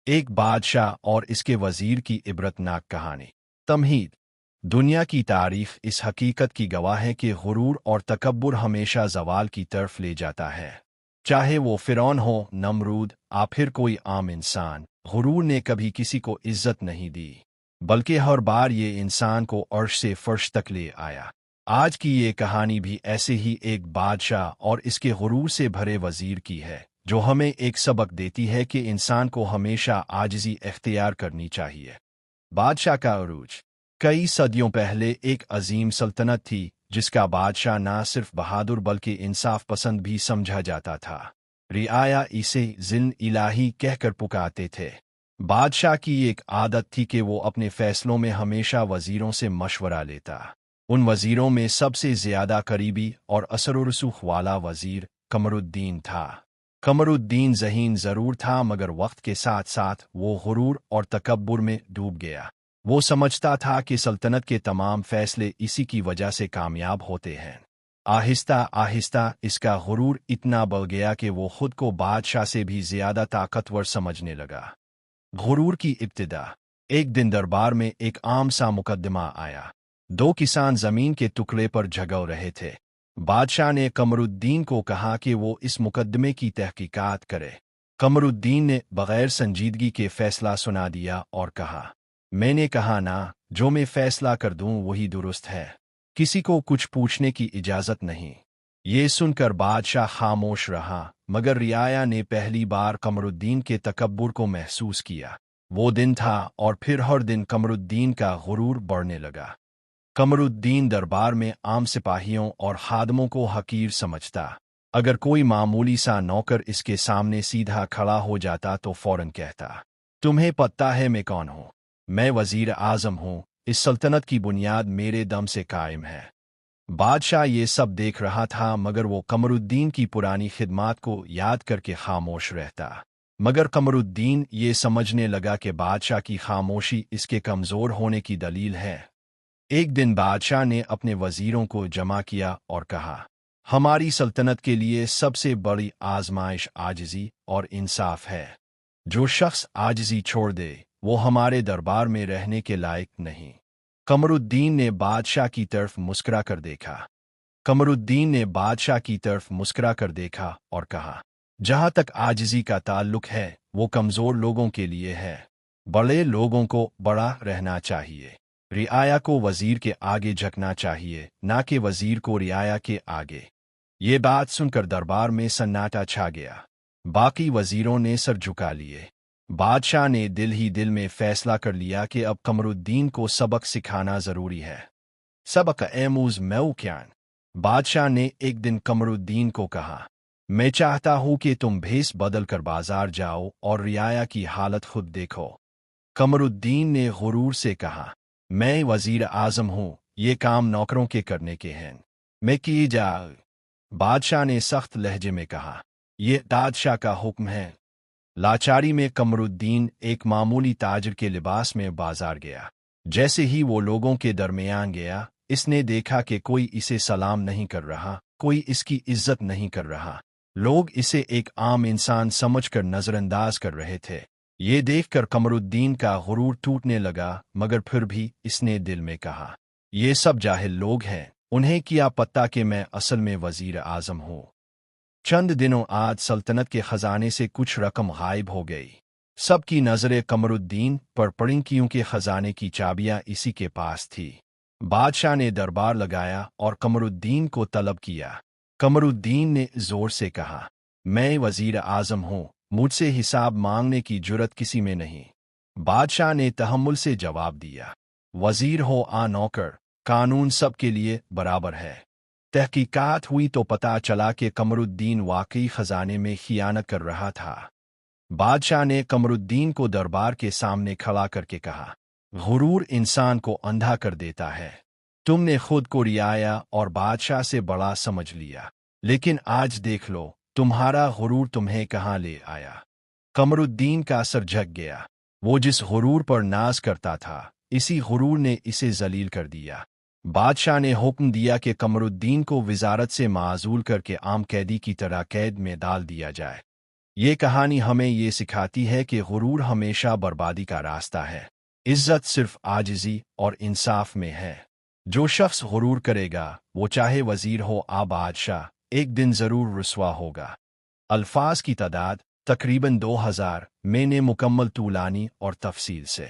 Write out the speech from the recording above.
एक बादशाह और इसके वजीर की इबरतनाक कहानी। तमहीद। दुनिया की तारीख इस हकीकत की गवाह है कि गुरूर और तकब्बुर हमेशा ज़वाल की तरफ ले जाता है। चाहे वो फ़िरौन हो, नमरूद, या फिर कोई आम इंसान, गुरूर ने कभी किसी को इज्जत नहीं दी, बल्कि हर बार ये इंसान को अर्श से फर्श तक ले आया। आज की ये कहानी भी ऐसे ही एक बादशाह और इसके गुरूर से भरे वजीर की है, जो हमें एक सबक देती है कि इंसान को हमेशा आजिज़ी इख्तियार करनी चाहिए। बादशाह का अरूज। कई सदियों पहले एक अजीम सल्तनत थी जिसका बादशाह ना सिर्फ बहादुर बल्कि इंसाफ पसंद भी समझा जाता था। रियाया इसे जिन इलाही कहकर पुकारते थे। बादशाह की एक आदत थी कि वो अपने फैसलों में हमेशा वजीरों से मशवरा लेता। उन वजीरों में सबसे ज्यादा करीबी और असर-ओ-रसूख वाला वजीर कमरुद्दीन था। कमरुद्दीन ज़हीन ज़रूर था, मगर वक्त के साथ साथ वो गुरूर और तकब्बुर में डूब गया। वो समझता था कि सल्तनत के तमाम फैसले इसी की वजह से कामयाब होते हैं। आहिस्ता आहिस्ता इसका गुरूर इतना बढ़ गया कि वो खुद को बादशाह से भी ज्यादा ताकतवर समझने लगा। गुरूर की इब्तिदा। एक दिन दरबार में एक आम सा मुकदमा आया। दो किसान जमीन के टुकड़े पर झगड़ रहे थे। बादशाह ने कमरुद्दीन को कहा कि वो इस मुकदमे की तहकीकात करे। कमरुद्दीन ने बगैर संजीदगी के फैसला सुना दिया और कहा, मैंने कहा ना, जो मैं फैसला कर दूं वही दुरुस्त है। किसी को कुछ पूछने की इजाजत नहीं। ये सुनकर बादशाह खामोश रहा, मगर रियाया ने पहली बार कमरुद्दीन के तकब्बुर को महसूस किया। वो दिन था और फिर हर दिन कमरुद्दीन का गुरूर बढ़ने लगा। कमरुद्दीन दरबार में आम सिपाहियों और खादमों को हकीर समझता। अगर कोई मामूली सा नौकर इसके सामने सीधा खड़ा हो जाता तो फौरन कहता, तुम्हें पता है मैं कौन हूँ? मैं वजीर आजम हूँ। इस सल्तनत की बुनियाद मेरे दम से कायम है। बादशाह ये सब देख रहा था, मगर वो कमरुद्दीन की पुरानी खिदमात को याद करके खामोश रहता। मगर कमरुद्दीन ये समझने लगा कि बादशाह की खामोशी इसके कमज़ोर होने की दलील है। एक दिन बादशाह ने अपने वजीरों को जमा किया और कहा, हमारी सल्तनत के लिए सबसे बड़ी आजमाइश आजिज़ी और इंसाफ है। जो शख्स आजिज़ी छोड़ दे वो हमारे दरबार में रहने के लायक नहीं। कमरुद्दीन ने बादशाह की तरफ मुस्कुरा कर देखा। कमरुद्दीन ने बादशाह की तरफ मुस्कुरा कर देखा और कहा, जहां तक आजिज़ी का ताल्लुक है वो कमज़ोर लोगों के लिए है। बड़े लोगों को बड़ा रहना चाहिए। रियाया को वजीर के आगे झुकना चाहिए, ना कि वजीर को रियाया के आगे। ये बात सुनकर दरबार में सन्नाटा छा गया। बाकी वजीरों ने सर झुका लिए। बादशाह ने दिल ही दिल में फैसला कर लिया कि अब कमरुद्दीन को सबक सिखाना जरूरी है। सबक एमूज मैउक्यान। बादशाह ने एक दिन कमरुद्दीन को कहा, मैं चाहता हूं कि तुम भेस बदल कर बाजार जाओ और रियाया की हालत खुद देखो। कमरुद्दीन ने गुरूर से कहा, मैं वजीर आजम हूं, ये काम नौकरों के करने के हैं, मैं किए जा। बादशाह ने सख्त लहजे में कहा, यह बादशाह का हुक्म है। लाचारी में कमरुद्दीन एक मामूली ताजिर के लिबास में बाजार गया। जैसे ही वो लोगों के दरमियान गया, इसने देखा कि कोई इसे सलाम नहीं कर रहा, कोई इसकी इज्जत नहीं कर रहा। लोग इसे एक आम इंसान समझकर नजरअंदाज कर रहे थे। ये देखकर कमरुद्दीन का गुरूर टूटने लगा, मगर फिर भी इसने दिल में कहा, ये सब जाहिल लोग हैं, उन्हें क्या पता कि मैं असल में वजीर आजम हूँ। चंद दिनों आज सल्तनत के खजाने से कुछ रकम गायब हो गई। सबकी नजरें कमरुद्दीन पर पड़ी क्योंकि खजाने की चाबियां इसी के पास थी। बादशाह ने दरबार लगाया और कमरुद्दीन को तलब किया। कमरुद्दीन ने जोर से कहा, मैं वजीर आजम हूँ, मुझसे हिसाब मांगने की जुर्रत किसी में नहीं। बादशाह ने तहम्मुल से जवाब दिया, वजीर हो आ नौकर, कानून सबके लिए बराबर है। तहकीकात हुई तो पता चला कि कमरुद्दीन वाकई खजाने में खियानत कर रहा था। बादशाह ने कमरुद्दीन को दरबार के सामने खड़ा करके कहा, गुरूर इंसान को अंधा कर देता है। तुमने खुद को रियाया और बादशाह से बड़ा समझ लिया, लेकिन आज देख लो तुम्हारा गुरूर तुम्हें कहाँ ले आया। कमरुद्दीन का सर झुक गया। वो जिस गुरूर पर नाज करता था, इसी गुरूर ने इसे जलील कर दिया। बादशाह ने हुक्म दिया कि कमरुद्दीन को विजारत से माजूल करके आम कैदी की तरह कैद में डाल दिया जाए। یہ کہانی ہمیں یہ سکھاتی ہے کہ غرور ہمیشہ بربادی کا راستہ ہے۔ عزت صرف عاجزی اور انصاف میں ہے۔ جو شخص غرور کرے گا وہ چاہے وزیر ہو یا بادشاہ ایک دن ضرور رسوا ہوگا۔ الفاظ کی تعداد تقریباً 2000 میں نے مکمل طولانی اور تفصیل سے